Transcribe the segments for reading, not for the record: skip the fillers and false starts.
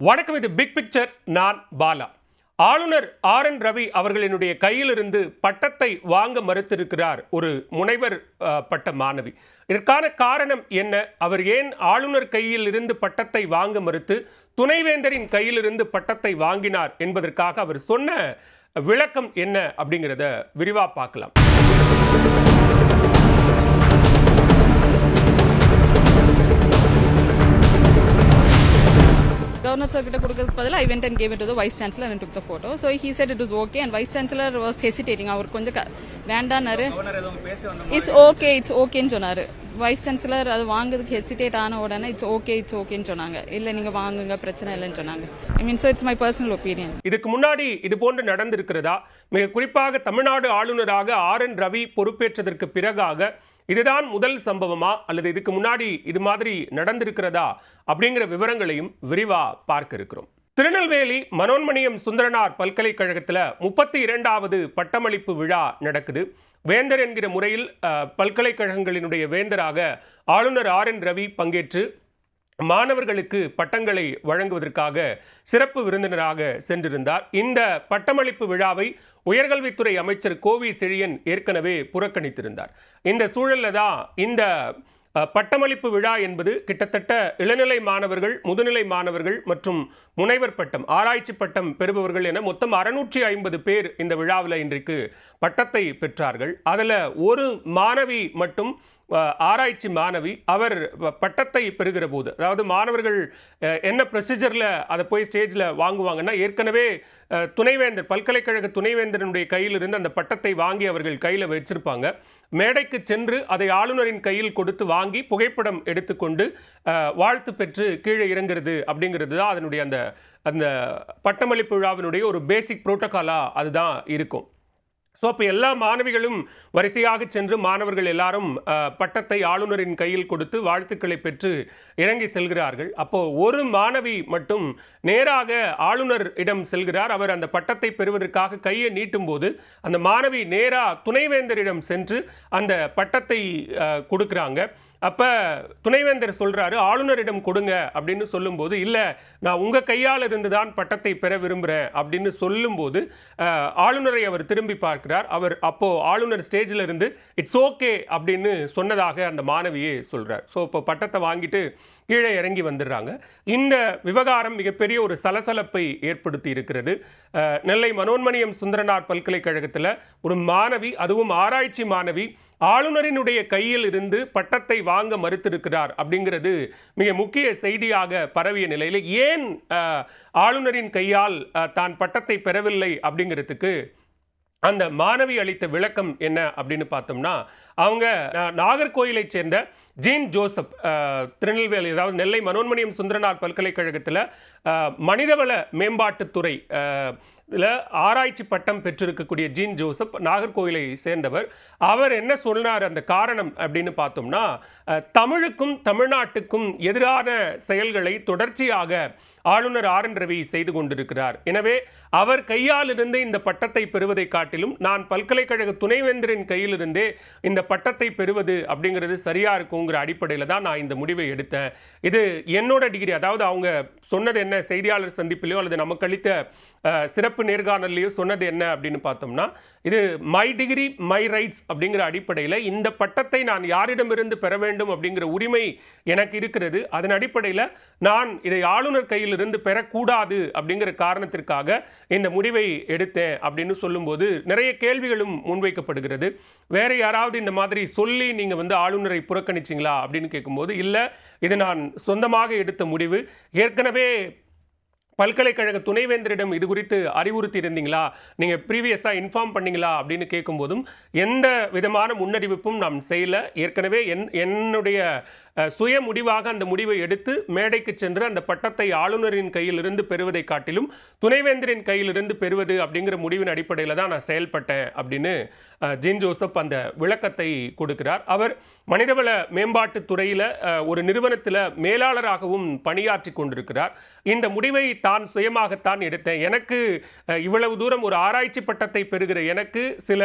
வணக்கம். இது big picture. நான் பாலா. ஆளுநர் ஆர்.என். ரவி அவர்களினுடைய கையிலிருந்து பட்டத்தை வாங்க மறுத்திருக்கிறார் ஒரு முனைவர் பட்ட மாணவி. இதற்கான காரணம் என்ன? அவர் ஏன் ஆளுநர் கையில் இருந்து பட்டத்தை வாங்க மறுத்து துணைவேந்தரின் கையிலிருந்து பட்டத்தை வாங்கினார் என்பதற்காக அவர் சொன்ன விளக்கம் என்ன அப்படிங்கிறத விரிவா பார்க்கலாம். Governor sir கிட்ட கொடுக்கிறதுக்கு பதிலா I went and gave it to the vice chancellor and took the photo. So he said it was okay and vice chancellor was hesitating. அவர் கொஞ்சம் வேண்டானாரு. It's okayன்னு சொன்னாரு. வைஸ் சான்சலர் அது வாங்குறதுக்கு ஹெசிடேட் ஆன உடனே இட்ஸ் ஓகேன்னு சொன்னாங்க. இல்லை நீங்கள் வாங்குங்க, பிரச்சனை இல்லைன்னு சொன்னாங்க. So it's my personal opinion. இதுக்கு முன்னாடி இது போன்று நடந்திருக்கிறதா? மிக குறிப்பாக தமிழ்நாடு ஆளுநராக ஆர்.என். ரவி பொறுப்பேற்றதற்கு பிறகாக இதுதான் முதல் சம்பவமா அல்லது இதுக்கு முன்னாடி இது மாதிரி நடந்திருக்கிறதா அப்படிங்கிற விவரங்களையும் விரிவா பார்க்க இருக்கிறோம். திருநெல்வேலி மனோன்மணியம் சுந்தரனார் பல்கலைக்கழகத்தில் 32வது பட்டமளிப்பு விழா நடக்குது. வேந்தர் என்கிற முறையில் பல்கலைக்கழகங்களினுடைய வேந்தராக ஆளுநர் ஆர்.என். ரவி பங்கேற்று மாணவர்களுக்கு பட்டங்களை வழங்குவதற்காக சிறப்பு விருந்தினராக சென்றிருந்தார். இந்த பட்டமளிப்பு விழாவை உயர்கல்வித்துறை அமைச்சர் கோவி செழியன் ஏற்கனவே புறக்கணித்திருந்தார். இந்த சூழல்ல தான் இந்த பட்டமளிப்பு விழா என்பது கிட்டத்தட்ட இளநிலை மாணவர்கள், முதுநிலை மாணவர்கள் மற்றும் முனைவர் பட்டம், ஆராய்ச்சி பட்டம் பெறுபவர்கள் என மொத்தம் 650 பேர் இந்த விழாவில் இன்றைக்கு பட்டத்தை பெற்றார்கள். அதில் ஒரு மாணவி மட்டும் ஆராய்ச்சி மாணவி. அவர் பட்டத்தை பெறுகிற போது, அதாவது மாணவர்கள் என்ன ப்ரொசீஜரில் அதை போய் ஸ்டேஜில் வாங்குவாங்கன்னா, ஏற்கனவே துணைவேந்தர், பல்கலைக்கழக துணைவேந்தருடைய கையிலிருந்து அந்த பட்டத்தை வாங்கி அவர்கள் கையில் வச்சிருப்பாங்க. மேடைக்கு சென்று அதை ஆளுநரின் கையில் கொடுத்து வாங்கி புகைப்படம் எடுத்துக்கொண்டு வாழ்த்து பெற்று கீழே இறங்குறது அப்படிங்கிறது தான் அதனுடைய அந்த பட்டமளிப்பு விழாவினுடைய ஒரு பேசிக் புரோட்டோகாலாக அதுதான் இருக்கும். ஸோ அப்போ எல்லா மாணவிகளும் வரிசையாக சென்று மாணவர்கள் எல்லாரும் பட்டத்தை ஆளுநரின் கையில் கொடுத்து வாழ்த்துக்களை பெற்று இறங்கி செல்கிறார்கள். அப்போது ஒரு மாணவி மட்டும் நேராக ஆளுநர் இடம் செல்கிறார். அவர் அந்த பட்டத்தை பெறுவதற்காக கையை நீட்டும் போது அந்த மாணவி நேராக துணைவேந்தரிடம் சென்று அந்த பட்டத்தை கொடுக்குறாங்க. அப்போ துணைவேந்தர் சொல்கிறாரு, ஆளுநரிடம் கொடுங்க அப்படின்னு சொல்லும்போது, இல்லை நான் உங்கள் கையால் இருந்து தான் பட்டத்தை பெற விரும்புகிறேன் அப்படின்னு சொல்லும்போது ஆளுநரை அவர் திரும்பி பார்க்கிறார். அவர் அப்போது ஆளுநர் ஸ்டேஜில் இருந்து இட்ஸ் ஓகே அப்படின்னு சொன்னதாக அந்த மாணவியே சொல்கிறார். ஸோ இப்போ பட்டத்தை வாங்கிட்டு கீழே இறங்கி வந்துடுறாங்க. இந்த விவகாரம் மிகப்பெரிய ஒரு சலசலப்பை ஏற்படுத்தி இருக்கிறது. நெல்லை மனோன்மணியம் சுந்தரனார் பல்கலைக்கழகத்தில் ஒரு மாணவி, அதுவும் ஆராய்ச்சி மாணவி, ஆளுநரினுடைய கையில் இருந்து பட்டத்தை வாங்க மறுத்திருக்கிறார் அப்படிங்கிறது மிக முக்கிய செய்தியாக பரவிய நிலையில் ஏன் ஆளுநரின் கையால் தான் பட்டத்தை பெறவில்லை அப்படிங்கிறதுக்கு அந்த மாணவி அளித்த விளக்கம் என்ன அப்படின்னு பார்த்தோம்னா, அவங்க நாகர்கோயிலை சேர்ந்த ஜீன் ஜோசப், திருநெல்வேலி, அதாவது நெல்லை மனோன்மணியம் சுந்தரனார் பல்கலைக்கழகத்தில் மனிதவள மேம்பாட்டுத்துறை இதில் ஆராய்ச்சி பட்டம் பெற்றிருக்கக்கூடிய ஜீன் ஜோசப் நாகர்கோயிலை சேர்ந்தவர். அவர் என்ன சொன்னார் அந்த காரணம் அப்படின்னு பார்த்தோம்னா, தமிழுக்கும் தமிழ்நாட்டுக்கும் எதிரான செயல்களை தொடர்ச்சியாக ஆளுநர் ஆர்.என். ரவி செய்து கொண்டிருக்கிறார். எனவே அவர் கையால் இருந்து இந்த பட்டத்தை பெறுவதை காட்டிலும் நான் பல்கலைக்கழக துணைவேந்தரின் கையிலிருந்தே இந்த பட்டத்தை பெறுவது அப்படிங்கிறது சரியா இருக்குங்கிற அடிப்படையில் தான் நான் இந்த முடிவை எடுத்தேன். இது என்னோட டிகிரி, அதாவது அவங்க சொன்னது என்ன, செய்தியாளர் சந்திப்பிலையோ அல்லது நமக்கு அளித்த சிறப்பு நேர்காணலையோ சொன்னது என்ன அப்படின்னு பார்த்தோம்னா, இது மை டிகிரி மை ரைட்ஸ் அப்படிங்கிற அடிப்படையில் இந்த பட்டத்தை நான் யாரிடமிருந்து பெற வேண்டும் அப்படிங்கிற உரிமை எனக்கு இருக்கிறது. அதன் அடிப்படையில் நான் இதை ஆளுநர் கையிலிருந்து பெறக்கூடாது அப்படிங்கிற காரணத்திற்காக இந்த முடிவை எடுத்தேன் அப்படின்னு சொல்லும்போது நிறைய கேள்விகளும் முன்வைக்கப்படுகிறது. வேற யாராவது இந்த மாதிரி சொல்லி நீங்கள் ஆளுநரை புறக்கணிச்சிங்களா அப்படின்னு கேட்கும்போது, இல்லை, இது நான் சொந்தமாக எடுத்த முடிவு. ஏற்கனவே பல்கலைக்கழக துணைவேந்தரிடம் இது குறித்து அறிவுறுத்தி இருந்தீங்களா, நீங்கள் ப்ரீவியஸாக இன்ஃபார்ம் பண்ணீங்களா அப்படின்னு கேட்கும்போதும் எந்த விதமான முன்னறிவிப்பும் நாம் செய்யலை. ஏற்கனவே என்னுடைய சுய முடிவாக அந்த முடிவை எடுத்து மேடைக்கு சென்று அந்த பட்டத்தை ஆளுநரின் கையிலிருந்து பெறுவதை காட்டிலும் துணைவேந்தரின் கையிலிருந்து பெறுவது அப்படிங்கிற முடிவின் அடிப்படையில் தான் நான் செயல்பட்டேன் அப்படின்னு ஜீன் ஜோசப் அந்த விளக்கத்தை கொடுக்கிறார். அவர் மனிதவள மேம்பாட்டுத் துறையில் ஒரு நிறுவனத்தில் மேலாளராகவும் பணியாற்றி கொண்டிருக்கிறார். இந்த முடிவை தான் சுயமாகத்தான் எடுத்தேன். எனக்கு இவ்வளவு தூரம் ஒரு ஆராய்ச்சி பட்டத்தை பெறுகிற எனக்கு சில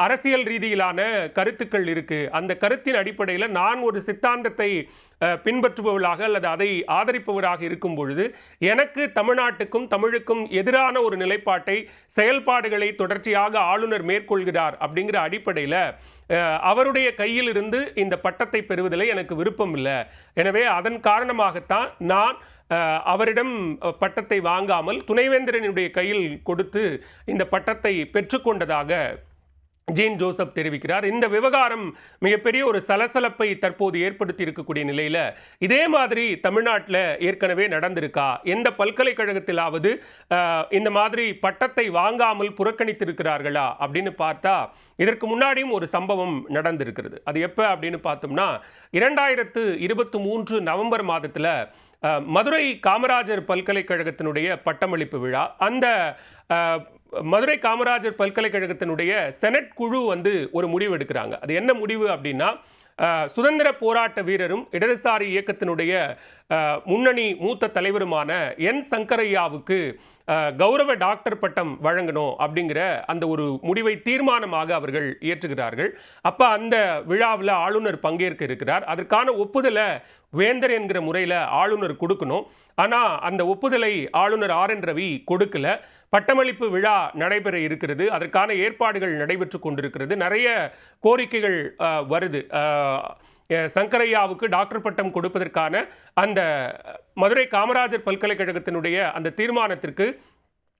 அரசியல் ரீதியிலான கருத்துக்கள் இருக்கு. அந்த கருத்தின் அடிப்படையில் நான் ஒரு சித்தாந்தத்தை பின்பற்றுபவர்களாக அல்லது அதை ஆதரிப்பவராக இருக்கும் பொழுது எனக்கு தமிழ்நாட்டுக்கும் தமிழுக்கும் எதிரான ஒரு நிலைப்பாட்டை செயல்பாடுகளை தொடர்ச்சியாக ஆளுநர் மேற்கொள்கிறார் அப்படிங்கிற அடிப்படையில் அவருடைய கையில் இருந்து இந்த பட்டத்தை பெறுவதில் எனக்கு விருப்பம் இல்லை. எனவே அதன் காரணமாகத்தான் நான் அவரிடம் பட்டத்தை வாங்காமல் துணைவேந்தரனுடைய கையில் கொடுத்து இந்த பட்டத்தை பெற்றுக்கொண்டதாக ஜீன் ஜோசப் தெரிவிக்கிறார். இந்த விவகாரம் மிகப்பெரிய ஒரு சலசலப்பை தற்போது ஏற்படுத்தி இருக்கக்கூடிய நிலையில் இதே மாதிரி தமிழ்நாட்டில் ஏற்கனவே நடந்திருக்கா? எந்த பல்கலைக்கழகத்திலாவது இந்த மாதிரி பட்டத்தை வாங்காமல் புறக்கணித்திருக்கிறார்களா அப்படின்னு பார்த்தா இதற்கு முன்னாடியும் ஒரு சம்பவம் நடந்திருக்கிறது. அது எப்போ அப்படின்னு பார்த்தோம்னா 2023 நவம்பர் மாதத்தில் மதுரை காமராஜர் பல்கலைக்கழகத்தினுடைய பட்டமளிப்பு விழா. அந்த மதுரை காமராஜர் பல்கலைக்கழகத்தினுடைய செனட் குழு ஒரு முடிவு எடுக்கிறாங்க. அது என்ன முடிவு அப்படின்னா, சுதந்திர போராட்ட வீரரும் இடதுசாரி இயக்கத்தினுடைய முன்னணி மூத்த தலைவருமான என் சங்கரையாவுக்கு கௌரவ டாக்டர் பட்டம் வழங்கணும் அப்படிங்கிற அந்த ஒரு முடிவை தீர்மானமாக அவர்கள் இயற்றுகிறார்கள். அப்போ அந்த விழாவில் ஆளுநர் பங்கேற்க இருக்கிறார். அதற்கான ஒப்புதலை வேந்தர் என்கிற முறையில் ஆளுநர் கொடுக்கணும். ஆனால் அந்த ஒப்புதலை ஆளுநர் RN ரவி கொடுக்கல. பட்டமளிப்பு விழா நடைபெற இருக்கிறது. அதற்கான ஏற்பாடுகள் நடைபெற்று கொண்டிருக்கிறது. நிறைய கோரிக்கைகள் வருது. சங்கரையாவுக்கு டாக்டர் பட்டம் கொடுப்பதற்கான அந்த மதுரை காமராஜர் பல்கலைக்கழகத்தினுடைய அந்த தீர்மானத்திற்கு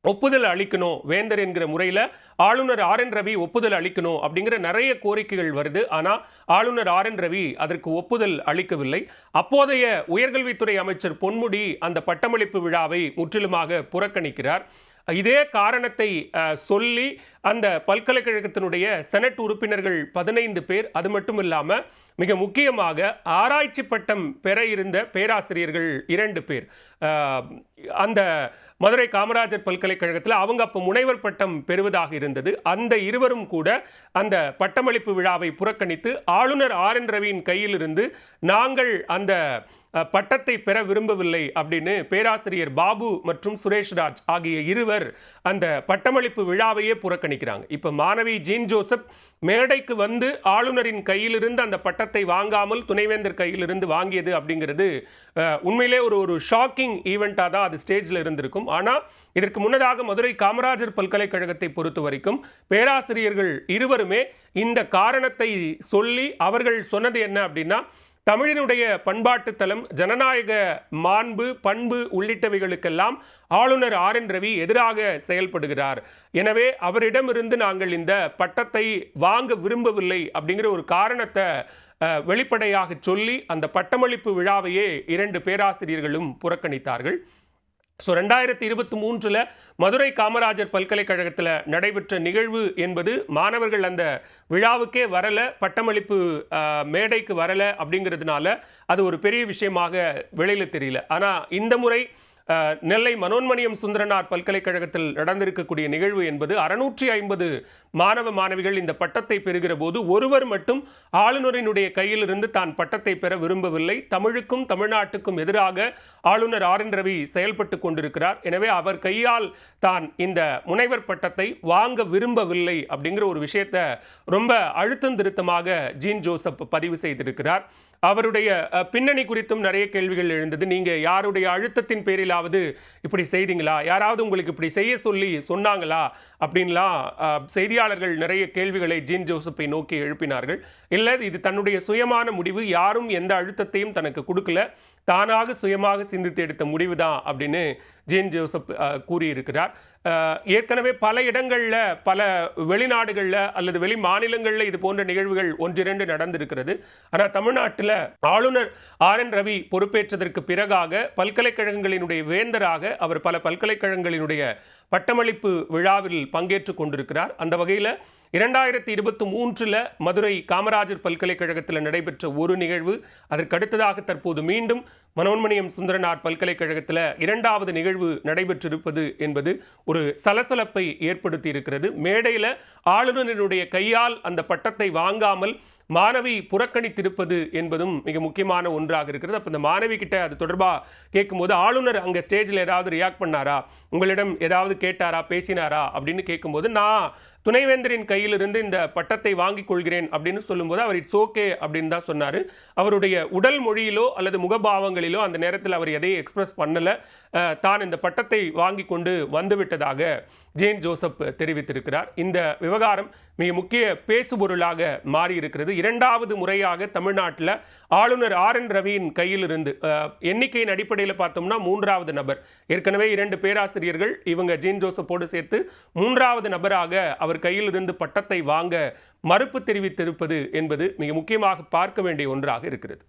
ஒப்புதல் அளிக்கணும், வேந்தர் என்கிற முறையில் ஆளுநர் RN ரவி ஒப்புதல் அளிக்கணும் அப்படிங்கிற நிறைய கோரிக்கைகள் வருது. ஆனால் ஆளுநர் RN ரவி அதற்கு ஒப்புதல் அளிக்கவில்லை. அப்போதைய உயர்கல்வித்துறை அமைச்சர் பொன்முடி அந்த பட்டமளிப்பு விழாவை முற்றிலுமாக புறக்கணிக்கிறார். இதே காரணத்தை சொல்லி அந்த பல்கலைக்கழகத்தினுடைய செனட் உறுப்பினர்கள் 15 பேர், அது மட்டும் இல்லாமல் மிக முக்கியமாக ஆராய்ச்சி பட்டம் பெற இருந்த பேராசிரியர்கள் 2 பேர் அந்த மதுரை காமராஜர் பல்கலைக்கழகத்தில் அவங்க அப்போ முனைவர் பட்டம் பெறுவதாக இருந்தது. அந்த இருவரும் கூட அந்த பட்டமளிப்பு விழாவை புறக்கணித்து ஆளுநர் RN ரவியின் கையில் இருந்து நாங்கள் அந்த பட்டத்தை பெற விரும்பவில்லை அப்படின்னு பேராசிரியர் பாபு மற்றும் சுரேஷ்ராஜ் ஆகிய இருவர் அந்த பட்டமளிப்பு விழாவையே புறக்கணிக்கிறாங்க. இப்போ மாணவி ஜீன் ஜோசப் மேடைக்கு ஆளுநரின் கையிலிருந்து அந்த பட்டத்தை வாங்காமல் துணைவேந்தர் கையிலிருந்து வாங்கியது அப்படிங்கிறது உண்மையிலே ஒரு ஷாக்கிங் ஈவெண்ட்டாக தான் அது ஸ்டேஜில் இருந்திருக்கும். ஆனால் இதற்கு முன்னதாக மதுரை காமராஜர் பல்கலைக்கழகத்தை பொறுத்த வரைக்கும் பேராசிரியர்கள் இருவருமே இந்த காரணத்தை சொல்லி அவர்கள் சொன்னது என்ன அப்படின்னா, தமிழினுடைய பண்பாட்டு தலம், ஜனநாயக மாண்பு, பண்பு உள்ளிட்டவைகளுக்கெல்லாம் ஆளுநர் RN ரவி எதிராக செயல்படுகிறார். எனவே அவரிடமிருந்து நாங்கள் இந்த பட்டத்தை வாங்க விரும்பவில்லை அப்படிங்கிற ஒரு காரணத்தை வெளிப்படையாக சொல்லி அந்த பட்டமளிப்பு விழாவையே 2 பேராசிரியர்களும் புறக்கணித்தார்கள். ஸோ 2023 மதுரை காமராஜர் பல்கலைக்கழகத்தில் நடைபெற்ற நிகழ்வு என்பது மாணவர்கள் அந்த விழாவுக்கே வரலை, பட்டமளிப்பு மேடைக்கு வரலை அப்படிங்கிறதுனால அது ஒரு பெரிய விஷயமாக வெளியில் தெரியல. ஆனால் இந்த முறை நெல்லை மனோன்மணியம் சுந்தரனார் பல்கலைக்கழகத்தில் நடந்திருக்கக்கூடிய நிகழ்வு என்பது 650 மாணவ மாணவிகள் இந்த பட்டத்தை பெறுகிற போது ஒருவர் மட்டும் ஆளுநரினுடைய கையிலிருந்து தான் பட்டத்தை பெற விரும்பவில்லை. தமிழுக்கும் தமிழ்நாட்டுக்கும் எதிராக ஆளுநர் RN ரவி செயல்பட்டு கொண்டிருக்கிறார். எனவே அவர் கையால் தான் இந்த முனைவர் பட்டத்தை வாங்க விரும்பவில்லை அப்படிங்கிற ஒரு விஷயத்தை ரொம்ப அழுத்தம் திருத்தமாக ஜீன் ஜோசப் பதிவு செய்திருக்கிறார். அவருடைய பின்னணி குறித்தும் நிறைய கேள்விகள் எழுந்தது. நீங்கள் யாருடைய அழுத்தத்தின் பேரிலாவது இப்படி செய்தீங்களா, யாராவது உங்களுக்கு இப்படி செய்ய சொல்லி சொன்னாங்களா அப்படின்லாம் செய்தியாளர்கள் நிறைய கேள்விகளை ஜீன் ஜோசப்பை நோக்கி எழுப்பினார்கள். இல்லை, இது தன்னுடைய சுயமான முடிவு, யாரும் எந்த அழுத்தத்தையும் தனக்கு கொடுக்கல, தானாக சுயமாக சிந்தித்து எடுத்த முடிவு தான் அப்படின்னு ஜீன் ஜோசப் கூறியிருக்கிறார். ஏற்கனவே பல இடங்களில், பல வெளிநாடுகளில் அல்லது வெளி மாநிலங்களில் இது போன்ற நிகழ்வுகள் 1-2 நடந்திருக்கிறது. ஆனால் தமிழ்நாட்டில் ஆளுநர் RN ரவி பொறுப்பேற்றதற்கு பிறகாக பல்கலைக்கழகங்களினுடைய வேந்தராக அவர் பல பல்கலைக்கழகங்களினுடைய பட்டமளிப்பு விழாவில் பங்கேற்று கொண்டிருக்கிறார். அந்த வகையில் 2023 மதுரை காமராஜர் பல்கலைக்கழகத்தில் நடைபெற்ற ஒரு நிகழ்வு, அதற்கடுத்ததாக தற்போது மீண்டும் மனோன்மணியம் சுந்தரனார் பல்கலைக்கழகத்தில் 2வது நிகழ்வு நடைபெற்றிருப்பது என்பது ஒரு சலசலப்பை ஏற்படுத்தி இருக்கிறது. மேடையில் ஆளுநரினுடைய கையால் அந்த பட்டத்தை வாங்காமல் மாணவி புறக்கணித்திருப்பது என்பதும் மிக முக்கியமான ஒன்றாக இருக்கிறது. அப்போ இந்த மாணவி கிட்ட அது தொடர்பாக கேட்கும்போது ஆளுநர் அங்கே ஸ்டேஜில் ஏதாவது ரியாக்ட் பண்ணாரா, உங்களிடம் ஏதாவது கேட்டாரா, பேசினாரா அப்படின்னு கேட்கும்போது, நான் துணைவேந்தரின் கையிலிருந்து இந்த பட்டத்தை வாங்கிக் கொள்கிறேன் அப்படின்னு சொல்லும்போது அவர் இட்ஸ் ஓகே அப்படின்னு தான் சொன்னார். அவருடைய உடல் மொழியிலோ அல்லது முகபாவங்களிலோ அந்த நேரத்தில் அவர் எதையும் எக்ஸ்பிரஸ் பண்ணலை. தான் இந்த பட்டத்தை வாங்கி கொண்டு வந்துவிட்டதாக ஜேன் ஜோசப் தெரிவித்திருக்கிறார். இந்த விவகாரம் மிக முக்கிய பேசுபொருளாக மாறியிருக்கிறது. இரண்டாவது முறையாக தமிழ்நாட்டில் ஆளுநர் RN ரவியின் கையிலிருந்து எண்ணிக்கையின் அடிப்படையில் பார்த்தோம்னா 3வது நபர், ஏற்கனவே 2 பேராசிரியர்கள், இவங்க ஜேன் ஜோசப்போடு சேர்த்து 3வது நபராக அவர் கையிலிருந்து பட்டத்தை வாங்க மறுப்பு தெரிவித்திருப்பது என்பது மிக முக்கியமாக பார்க்க வேண்டிய ஒன்றாக இருக்கிறது.